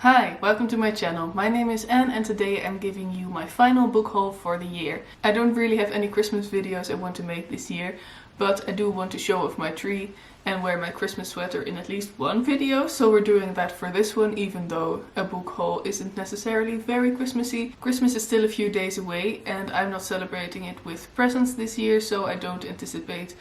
Hi, welcome to my channel. My name is Anne and today I'm giving you my final book haul for the year. I don't really have any Christmas videos I want to make this year, but I do want to show off my tree and wear my Christmas sweater in at least one video, so we're doing that for this one, even though a book haul isn't necessarily very Christmassy. Christmas is still a few days away and I'm not celebrating it with presents this year, so I don't anticipate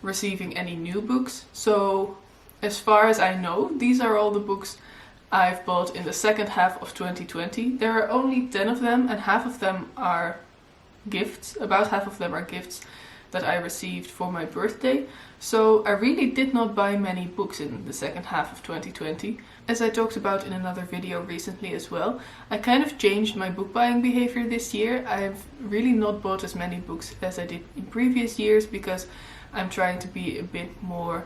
receiving any new books. So as far as I know, these are all the books I've bought in the second half of 2020. There are only 10 of them and half of them are gifts. About half of them are gifts that I received for my birthday. So I really did not buy many books in the second half of 2020. As I talked about in another video recently as well, I kind of changed my book buying behavior this year. I've really not bought as many books as I did in previous years because I'm trying to be a bit more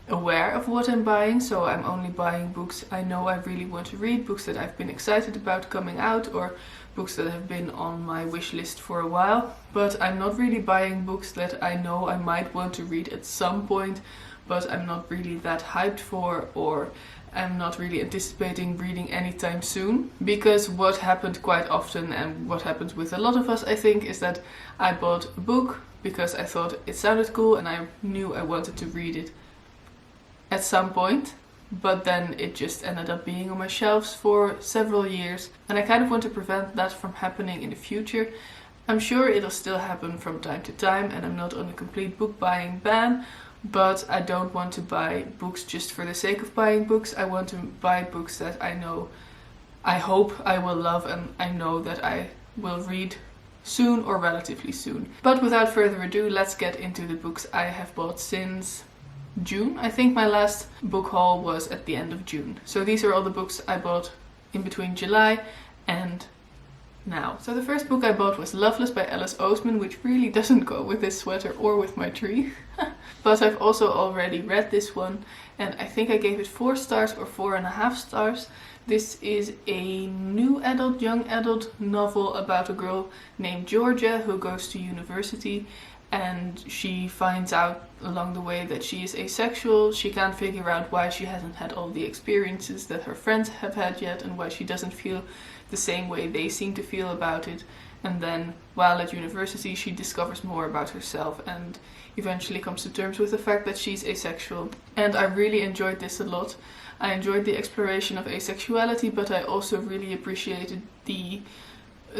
aware of what I'm buying, so I'm only buying books I know I really want to read, books that I've been excited about coming out, or books that have been on my wish list for a while. But I'm not really buying books that I know I might want to read at some point, but I'm not really that hyped for, or I'm not really anticipating reading anytime soon. Because what happened quite often, and what happens with a lot of us I think, is that I bought a book because I thought it sounded cool and I knew I wanted to read it at some point, but then it just ended up being on my shelves for several years, and I kind of want to prevent that from happening in the future. I'm sure it'll still happen from time to time, and I'm not on a complete book buying ban, but I don't want to buy books just for the sake of buying books. I want to buy books that I hope I will love, and I know that I will read soon or relatively soon. But without further ado, let's get into the books I have bought since June. I think my last book haul was at the end of June. So these are all the books I bought in between July and now. So the first book I bought was Loveless by Alice Oseman, which really doesn't go with this sweater or with my tree. But I've also already read this one and I think I gave it 4 stars or 4.5 stars. This is a new adult, young adult novel about a girl named Georgia who goes to university. And she finds out along the way that she is asexual. She can't figure out why she hasn't had all the experiences that her friends have had yet, and why she doesn't feel the same way they seem to feel about it. And then while at university she discovers more about herself and eventually comes to terms with the fact that she's asexual. And I really enjoyed this a lot. I enjoyed the exploration of asexuality, but I also really appreciated the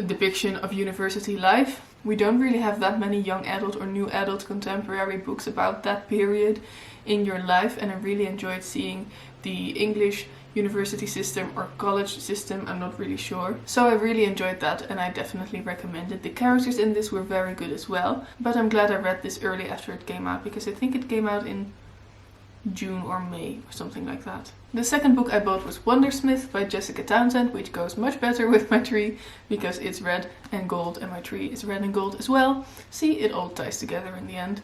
depiction of university life. We don't really have that many young adult or new adult contemporary books about that period in your life, and I really enjoyed seeing the English university system or college system, I'm not really sure. So I really enjoyed that and I definitely recommend it. The characters in this were very good as well, but I'm glad I read this early after it came out because I think it came out in June or May or something like that. The second book I bought was Wondersmith by Jessica Townsend, which goes much better with my tree because it's red and gold and my tree is red and gold as well. See, it all ties together in the end.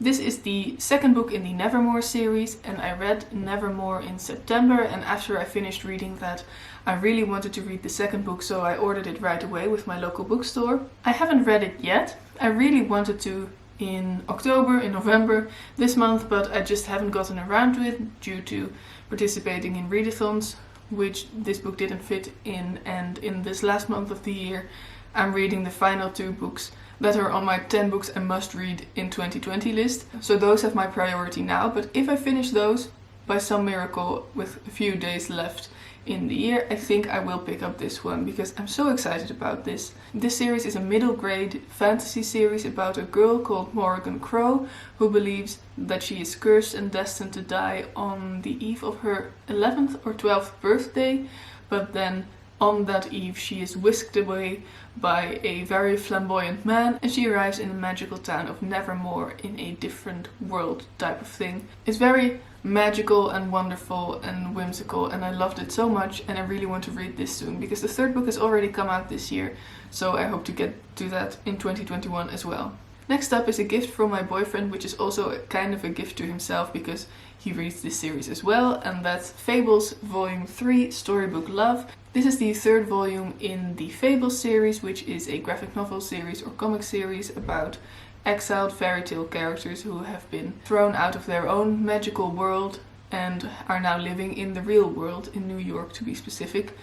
This is the second book in the Nevermore series, and I read Nevermore in September, and after I finished reading that I really wanted to read the second book, so I ordered it right away with my local bookstore. I haven't read it yet. I really wanted to in October, in November this month, but I just haven't gotten around to it due to participating in readathons, which this book didn't fit in, and in this last month of the year I'm reading the final 2 books that are on my 10 books I must read in 2020 list. So those have my priority now, but if I finish those by some miracle with a few days left in the year, I think I will pick up this one because I'm so excited about this. This series is a middle grade fantasy series about a girl called Morrigan Crow who believes that she is cursed and destined to die on the eve of her 11th or 12th birthday, but then on that eve she is whisked away by a very flamboyant man and she arrives in the magical town of Nevermore in a different world type of thing. It's very magical and wonderful and whimsical and I loved it so much, and I really want to read this soon because the third book has already come out this year, so I hope to get to that in 2021 as well. Next up is a gift from my boyfriend, which is also kind of a gift to himself because he reads this series as well, and that's Fables Volume 3 Storybook Love. This is the 3rd volume in the Fables series, which is a graphic novel series or comic series about exiled fairy tale characters who have been thrown out of their own magical world and are now living in the real world, in New York to be specific.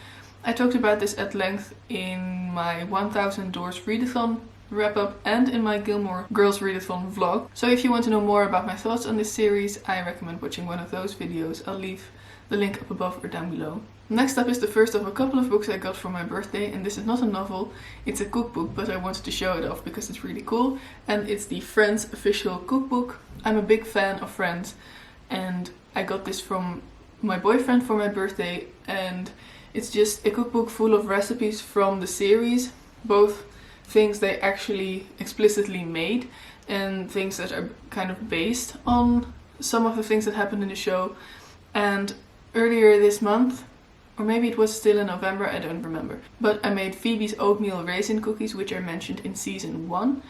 I talked about this at length in my 1000 Doors Readathon wrap-up and in my Gilmore Girls Readathon vlog. So if you want to know more about my thoughts on this series, I recommend watching one of those videos. I'll leave the link up above or down below. Next up is the first of a couple of books I got for my birthday, and this is not a novel, it's a cookbook, but I wanted to show it off because it's really cool, and it's the Friends official cookbook. I'm a big fan of Friends, and I got this from my boyfriend for my birthday, and it's just a cookbook full of recipes from the series, both things they actually explicitly made and things that are kind of based on some of the things that happened in the show. And earlier this month, or maybe it was still in November, I don't remember, but I made Phoebe's oatmeal raisin cookies, which are mentioned in season 1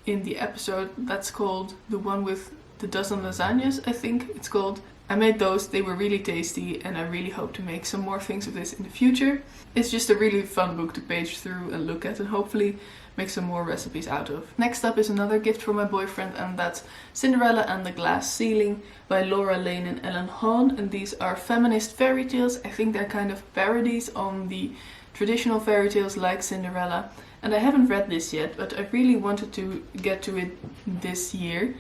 in the episode that's called the one with the dozen lasagnas, I think it's called. I made those, they were really tasty, and I really hope to make some more things of this in the future. It's just a really fun book to page through and look at and hopefully make some more recipes out of. Next up is another gift from my boyfriend, and that's Cinderella and the Glass Ceiling by Laura Lane and Ellen Hahn, and these are feminist fairy tales. I think they're kind of parodies on the traditional fairy tales like Cinderella, and I haven't read this yet, but I really wanted to get to it this year.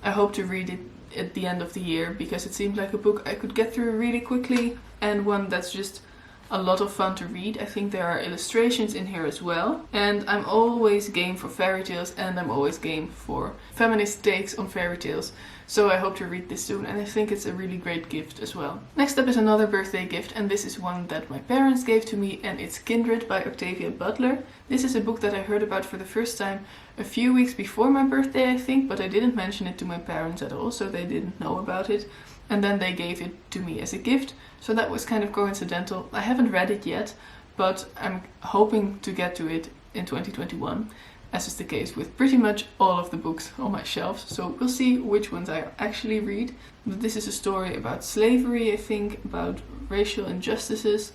I hope to read it at the end of the year because it seemed like a book I could get through really quickly and one that's just a lot of fun to read. I think there are illustrations in here as well, and I'm always game for fairy tales and I'm always game for feminist takes on fairy tales, so I hope to read this soon, and I think it's a really great gift as well. Next up is another birthday gift, and this is one that my parents gave to me, and it's Kindred by Octavia Butler. This is a book that I heard about for the first time a few weeks before my birthday, I think, but I didn't mention it to my parents at all, so they didn't know about it. And then they gave it to me as a gift, so that was kind of coincidental. I haven't read it yet, but I'm hoping to get to it in 2021, as is the case with pretty much all of the books on my shelves, so we'll see which ones I actually read. But this is a story about slavery, I think, about racial injustices.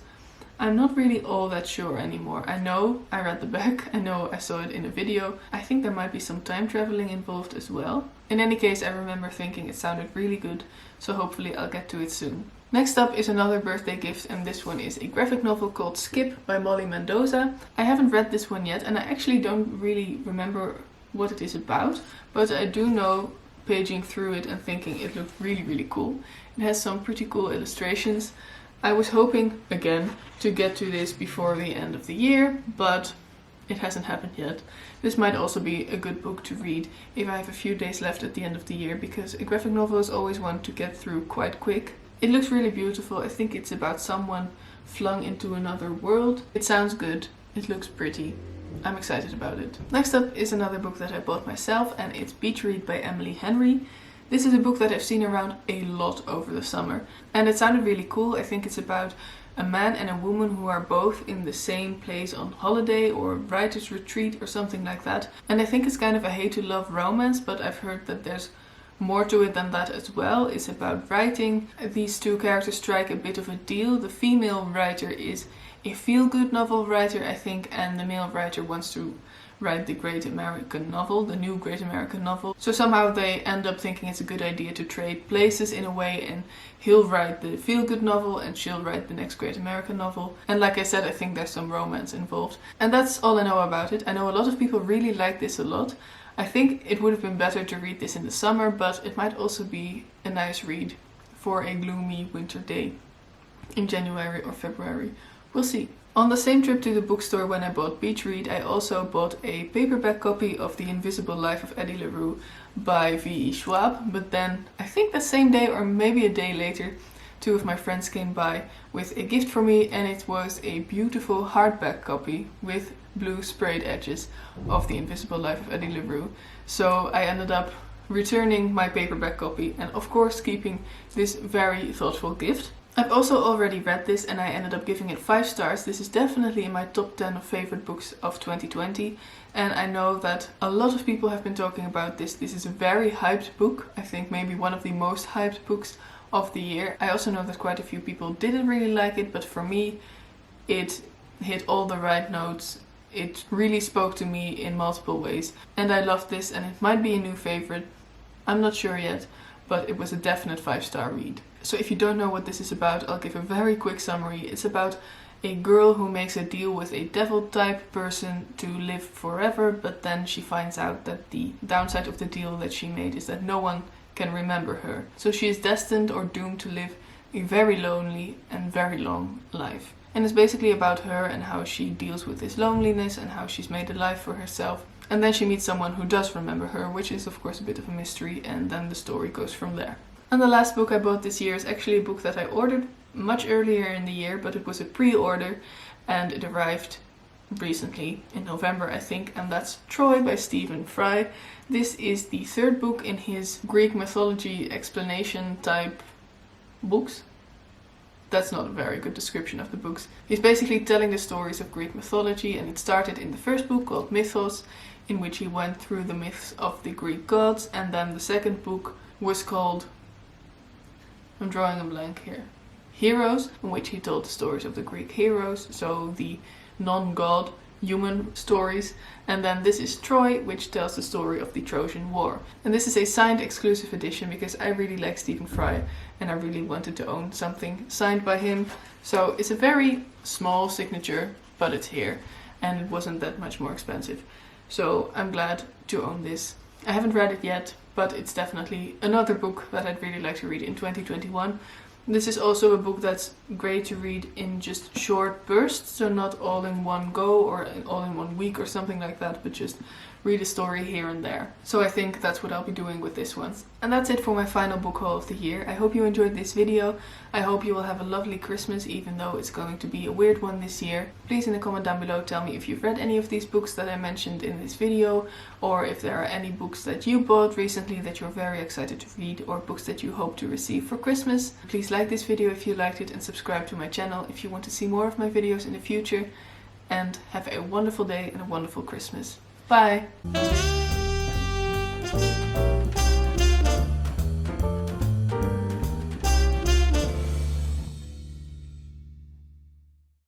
I'm not really all that sure anymore. I know I read the back, I know I saw it in a video. I think there might be some time traveling involved as well. In any case, I remember thinking it sounded really good, so hopefully I'll get to it soon. Next up is another birthday gift, and this one is a graphic novel called Skip by Molly Mendoza. I haven't read this one yet, and I actually don't really remember what it is about, but I do know paging through it and thinking it looked really, really cool. It has some pretty cool illustrations. I was hoping, again, to get to this before the end of the year, but it hasn't happened yet. This might also be a good book to read if I have a few days left at the end of the year, because a graphic novel is always one to get through quite quick. It looks really beautiful. I think it's about someone flung into another world. It sounds good. It looks pretty. I'm excited about it. Next up is another book that I bought myself, and it's Beach Read by Emily Henry. This is a book that I've seen around a lot over the summer, and it sounded really cool. I think it's about a man and a woman who are both in the same place on holiday or writer's retreat or something like that. And I think it's kind of a hate to love romance, but I've heard that there's more to it than that as well. It's about writing. These two characters strike a bit of a deal. The female writer is a feel-good novel writer, I think, and the male writer wants to write the Great American Novel, the new Great American Novel. So somehow they end up thinking it's a good idea to trade places in a way, and he'll write the feel-good novel and she'll write the next Great American Novel. And like I said, I think there's some romance involved. And that's all I know about it. I know a lot of people really like this a lot. I think it would have been better to read this in the summer, but it might also be a nice read for a gloomy winter day in January or February. We'll see. On the same trip to the bookstore when I bought Beach Read, I also bought a paperback copy of The Invisible Life of Eddie LaRue by V.E. Schwab, but then I think the same day or maybe a day later, two of my friends came by with a gift for me, and it was a beautiful hardback copy with blue sprayed edges of The Invisible Life of Eddie LaRue. So I ended up returning my paperback copy and of course keeping this very thoughtful gift. I've also already read this and I ended up giving it 5 stars. This is definitely in my top 10 of favorite books of 2020, and I know that a lot of people have been talking about this. This is a very hyped book. I think maybe one of the most hyped books of the year. I also know that quite a few people didn't really like it, but for me it hit all the right notes. It really spoke to me in multiple ways, and I loved this, and it might be a new favorite. I'm not sure yet, but it was a definite 5-star read. So if you don't know what this is about, I'll give a very quick summary. It's about a girl who makes a deal with a devil type person to live forever, but then she finds out that the downside of the deal that she made is that no one can remember her. So she is destined or doomed to live a very lonely and very long life. And it's basically about her and how she deals with this loneliness and how she's made a life for herself. And then she meets someone who does remember her, which is of course a bit of a mystery, and then the story goes from there. And the last book I bought this year is actually a book that I ordered much earlier in the year, but it was a pre-order and it arrived recently in November, I think, and that's Troy by Stephen Fry. This is the third book in his Greek mythology explanation type books. That's not a very good description of the books. He's basically telling the stories of Greek mythology, and it started in the first book called Mythos, in which he went through the myths of the Greek gods, and then the second book was called, I'm drawing a blank here, Heroes, in which he told the stories of the Greek heroes, so the non-god human stories. And then this is Troy, which tells the story of the Trojan War. And this is a signed exclusive edition because I really like Stephen Fry and I really wanted to own something signed by him. So it's a very small signature, but it's here and it wasn't that much more expensive. So I'm glad to own this. I haven't read it yet, but it's definitely another book that I'd really like to read in 2021. This is also a book that's great to read in just short bursts, so not all in one go or all in 1 week or something like that, but just read a story here and there. So I think that's what I'll be doing with this one. And that's it for my final book haul of the year. I hope you enjoyed this video. I hope you will have a lovely Christmas, even though it's going to be a weird one this year. Please in the comment down below tell me if you've read any of these books that I mentioned in this video, or if there are any books that you bought recently that you're very excited to read, or books that you hope to receive for Christmas. Please like this video if you liked it and subscribe to my channel if you want to see more of my videos in the future. And have a wonderful day and a wonderful Christmas. Bye!